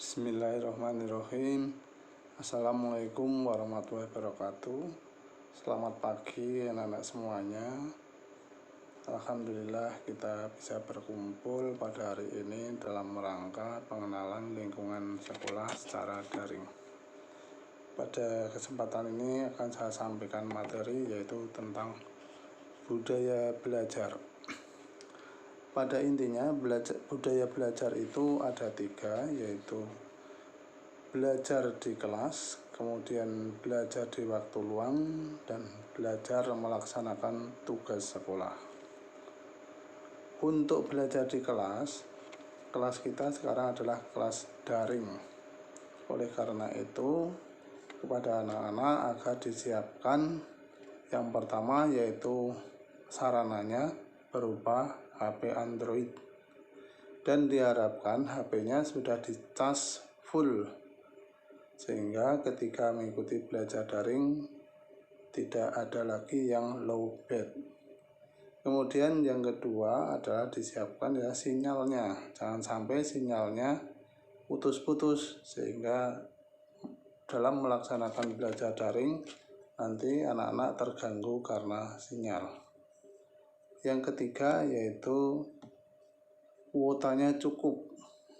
Bismillahirrahmanirrahim. Assalamualaikum warahmatullahi wabarakatuh. Selamat pagi anak-anak semuanya. Alhamdulillah kita bisa berkumpul pada hari ini dalam rangka pengenalan lingkungan sekolah secara daring. Pada kesempatan ini akan saya sampaikan materi yaitu tentang budaya belajar. Pada intinya budaya belajar itu ada 3, yaitu belajar di kelas, kemudian belajar di waktu luang, dan belajar melaksanakan tugas sekolah. Untuk belajar di kelas kita sekarang adalah kelas daring. Oleh karena itu, kepada anak-anak agar disiapkan yang pertama yaitu sarananya berupa HP Android, dan diharapkan HP-nya sudah dicas full sehingga ketika mengikuti belajar daring tidak ada lagi yang low bat. Kemudian yang kedua adalah disiapkan ya sinyalnya, jangan sampai sinyalnya putus-putus sehingga dalam melaksanakan belajar daring nanti anak-anak terganggu karena sinyal. Yang ketiga yaitu kuotanya cukup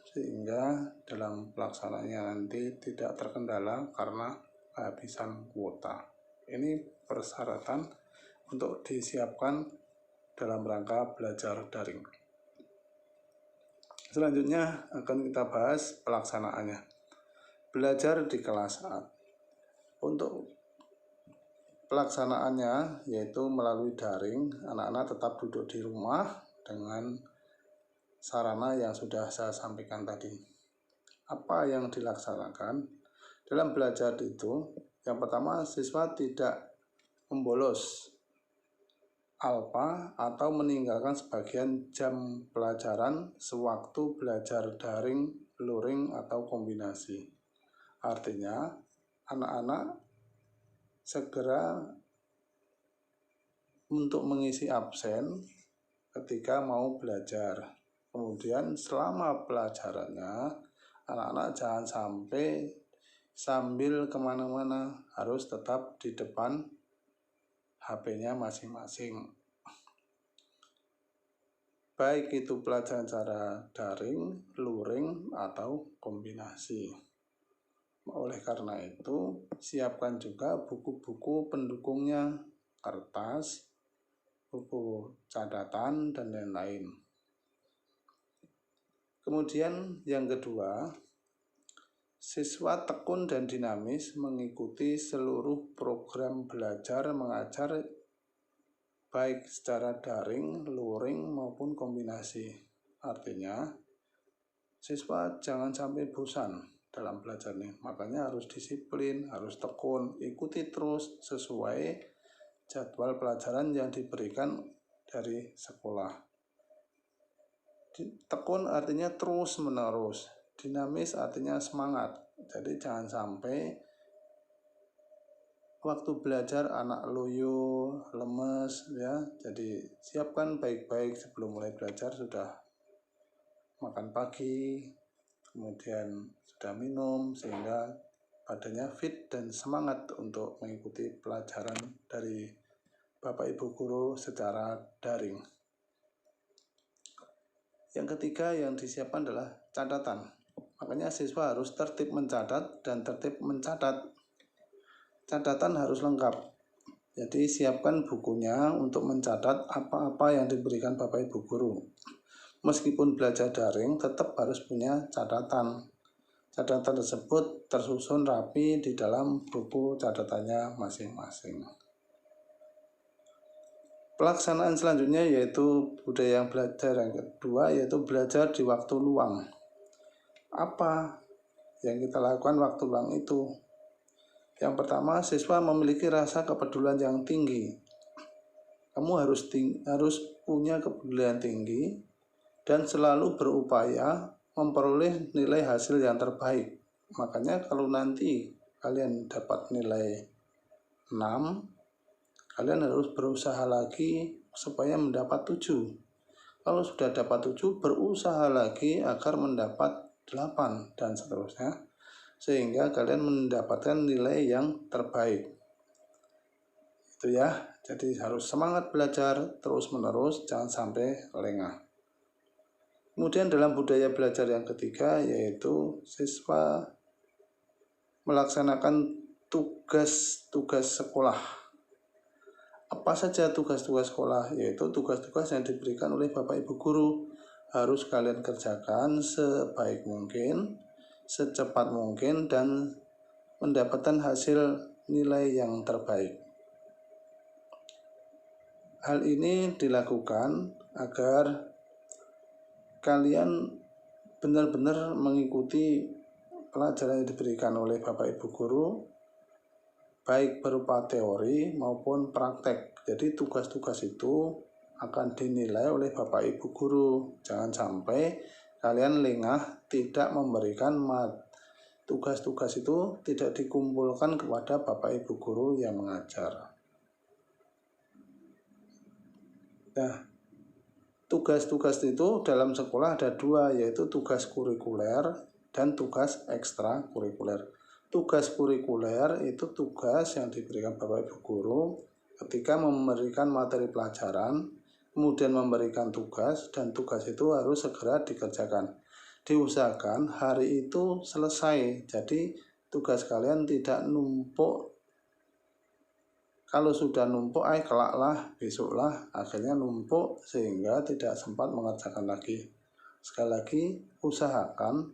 sehingga dalam pelaksanaannya nanti tidak terkendala karena kehabisan kuota. Ini persyaratan untuk disiapkan dalam rangka belajar daring. Selanjutnya akan kita bahas pelaksanaannya. Belajar di kelas A. Untuk pelaksanaannya yaitu melalui daring, anak-anak tetap duduk di rumah dengan sarana yang sudah saya sampaikan tadi. Apa yang dilaksanakan dalam belajar itu? Yang pertama, siswa tidak membolos alfa atau meninggalkan sebagian jam pelajaran sewaktu belajar daring, luring, atau kombinasi. Artinya, anak-anak segera untuk mengisi absen ketika mau belajar. Kemudian selama pelajarannya anak-anak jangan sampai sambil kemana-mana, harus tetap di depan HP-nya masing-masing. Baik itu pelajaran secara daring, luring, atau kombinasi. Oleh karena itu, siapkan juga buku-buku pendukungnya, kertas, buku catatan, dan lain-lain. Kemudian yang kedua, siswa tekun dan dinamis mengikuti seluruh program belajar mengajar baik secara daring, luring, maupun kombinasi. Artinya, siswa jangan sampai bosan dalam belajar nih, makanya harus disiplin, harus tekun, ikuti terus sesuai jadwal pelajaran yang diberikan dari sekolah. Tekun artinya terus menerus, dinamis artinya semangat. Jadi jangan sampai waktu belajar anak loyo, lemes ya. Jadi siapkan baik-baik sebelum mulai belajar, sudah makan pagi, kemudian sudah minum sehingga badannya fit dan semangat untuk mengikuti pelajaran dari Bapak Ibu Guru secara daring. Yang ketiga yang disiapkan adalah catatan. Makanya siswa harus tertib mencatat dan tertib mencatat. Catatan harus lengkap. Jadi siapkan bukunya untuk mencatat apa-apa yang diberikan Bapak Ibu Guru. Meskipun belajar daring, tetap harus punya catatan. Catatan tersebut tersusun rapi di dalam buku catatannya masing-masing. Pelaksanaan selanjutnya yaitu budaya yang belajar yang kedua, yaitu belajar di waktu luang. Apa yang kita lakukan waktu luang itu? Yang pertama, siswa memiliki rasa kepedulian yang tinggi. Kamu harus punya kepedulian tinggi dan selalu berupaya memperoleh nilai hasil yang terbaik. Makanya kalau nanti kalian dapat nilai 6, kalian harus berusaha lagi supaya mendapat 7. Kalau sudah dapat 7, berusaha lagi agar mendapat 8 dan seterusnya, sehingga kalian mendapatkan nilai yang terbaik. Itu ya. Jadi harus semangat belajar terus-menerus, jangan sampai lengah. Kemudian dalam budaya belajar yang ketiga, yaitu siswa melaksanakan tugas-tugas sekolah. Apa saja tugas-tugas sekolah? Yaitu tugas-tugas yang diberikan oleh Bapak Ibu Guru. Harus kalian kerjakan sebaik mungkin, secepat mungkin, dan mendapatkan hasil nilai yang terbaik. Hal ini dilakukan agar kalian benar-benar mengikuti pelajaran yang diberikan oleh Bapak Ibu Guru, baik berupa teori maupun praktek. Jadi tugas-tugas itu akan dinilai oleh Bapak Ibu Guru. Jangan sampai kalian lengah tidak memberikan tugas-tugas itu tidak dikumpulkan kepada Bapak Ibu Guru yang mengajar. Nah, tugas-tugas itu dalam sekolah ada dua, yaitu tugas kurikuler dan tugas ekstrakurikuler. Tugas kurikuler itu tugas yang diberikan Bapak Ibu Guru ketika memberikan materi pelajaran, kemudian memberikan tugas, dan tugas itu harus segera dikerjakan. Diusahakan hari itu selesai, jadi tugas kalian tidak numpuk. Kalau sudah numpuk, kelaklah, besoklah, akhirnya numpuk sehingga tidak sempat mengerjakan lagi. Sekali lagi, usahakan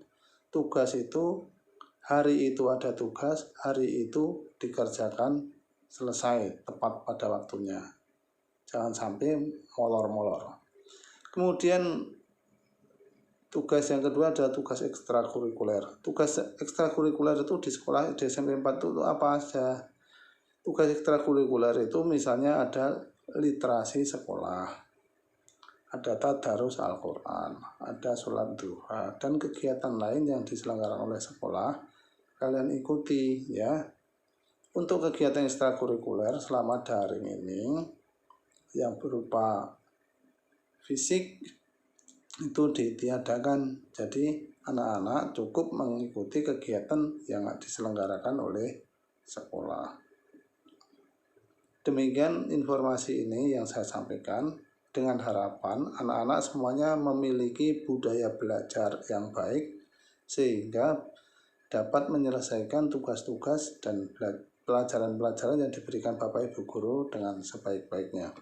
tugas itu, hari itu ada tugas, hari itu dikerjakan selesai, tepat pada waktunya. Jangan sampai molor-molor. Kemudian tugas yang kedua adalah tugas ekstrakurikuler. Tugas ekstrakurikuler itu di sekolah di SMP 4 itu apa saja? Tugas ekstrakurikuler itu misalnya ada literasi sekolah, ada tadarus Al-Quran, ada sholat duha, dan kegiatan lain yang diselenggarakan oleh sekolah, kalian ikuti ya. Untuk kegiatan ekstrakurikuler selama daring ini yang berupa fisik itu ditiadakan, jadi anak-anak cukup mengikuti kegiatan yang diselenggarakan oleh sekolah. Demikian informasi ini yang saya sampaikan, dengan harapan anak-anak semuanya memiliki budaya belajar yang baik sehingga dapat menyelesaikan tugas-tugas dan pelajaran-pelajaran yang diberikan Bapak Ibu Guru dengan sebaik-baiknya.